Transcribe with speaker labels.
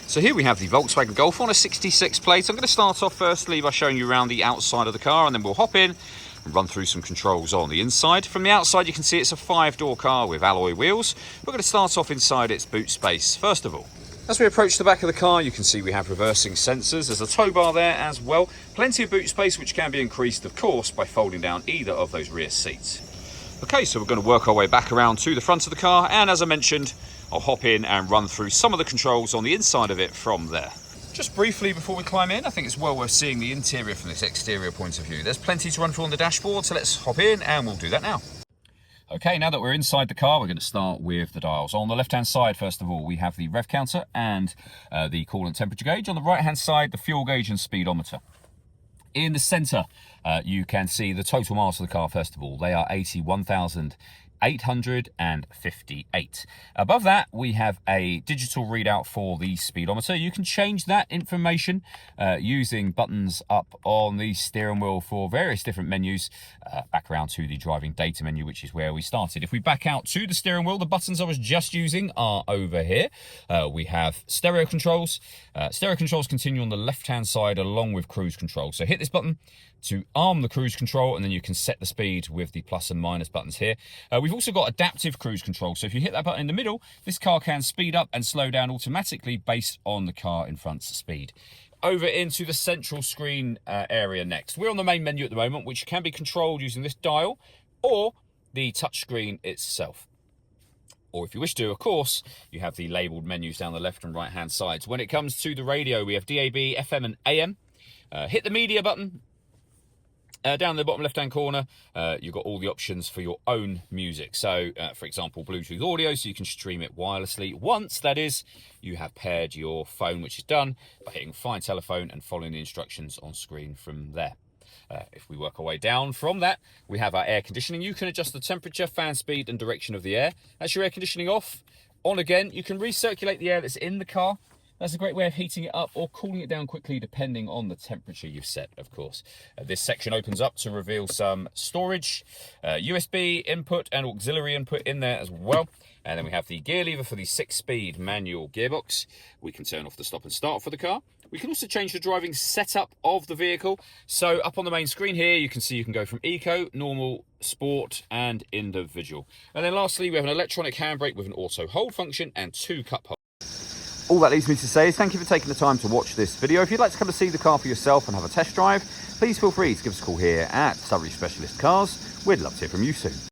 Speaker 1: So here we have the Volkswagen Golf on a 66 plate. I'm going to start off firstly by showing you around the outside of the car, and then we'll hop in and run through some controls on the inside. From the outside you can see it's a 5-door car with alloy wheels. We're going to start off inside its boot space first of all. As we approach the back of the car, you can see we have reversing sensors. There's a tow bar there as well. Plenty of boot space, which can be increased of course by folding down either of those rear seats. Okay, so we're going to work our way back around to the front of the car, and as I mentioned, I'll hop in and run through some of the controls on the inside of it from there. Just briefly before we climb in, I think it's well worth seeing the interior from this exterior point of view. There's plenty to run through on the dashboard, so let's hop in and we'll do that now. Okay, now that we're inside the car, we're going to start with the dials. On the left-hand side, first of all, we have the rev counter and the coolant temperature gauge. On the right-hand side, the fuel gauge and speedometer. In the centre, you can see the total miles of the car, first of all. They are 81,858. Above that, we have a digital readout for the speedometer. You can change that information using buttons up on the steering wheel for various different menus. Back around to the driving data menu, which is where we started. If we back out to the steering wheel, the buttons I was just using are over here. We have stereo controls. Stereo controls continue on the left-hand side along with cruise control. So hit this button to arm the cruise control, and then you can set the speed with the plus and minus buttons here. We've also got adaptive cruise control, so if you hit that button in the middle, this car can speed up and slow down automatically based on the car in front's speed. Over into the central screen area next. We're on the main menu at the moment, which can be controlled using this dial or the touchscreen itself. Or if you wish to, of course, you have the labelled menus down the left and right hand sides. When it comes to the radio, we have DAB, FM and AM. Hit the media button. Down in the bottom left-hand corner, you've got all the options for your own music. So, for example, Bluetooth audio, so you can stream it wirelessly. Once, that is, you have paired your phone, which is done by hitting Find Telephone and following the instructions on screen from there. If we work our way down from that, we have our air conditioning. You can adjust the temperature, fan speed and direction of the air. That's your air conditioning off. On again, you can recirculate the air that's in the car. That's a great way of heating it up or cooling it down quickly depending on the temperature you've set, of course. This section opens up to reveal some storage, USB input and auxiliary input in there as well. And then we have the gear lever for the 6-speed manual gearbox. We can turn off the stop and start for the car. We can also change the driving setup of the vehicle. So up on the main screen here, you can see you can go from eco, normal, sport and individual. And then lastly, we have an electronic handbrake with an auto hold function and 2 cup holders. All that leaves me to say is thank you for taking the time to watch this video. If you'd like to come and see the car for yourself and have a test drive, please feel free to give us a call here at Surrey Specialist Cars. We'd love to hear from you soon.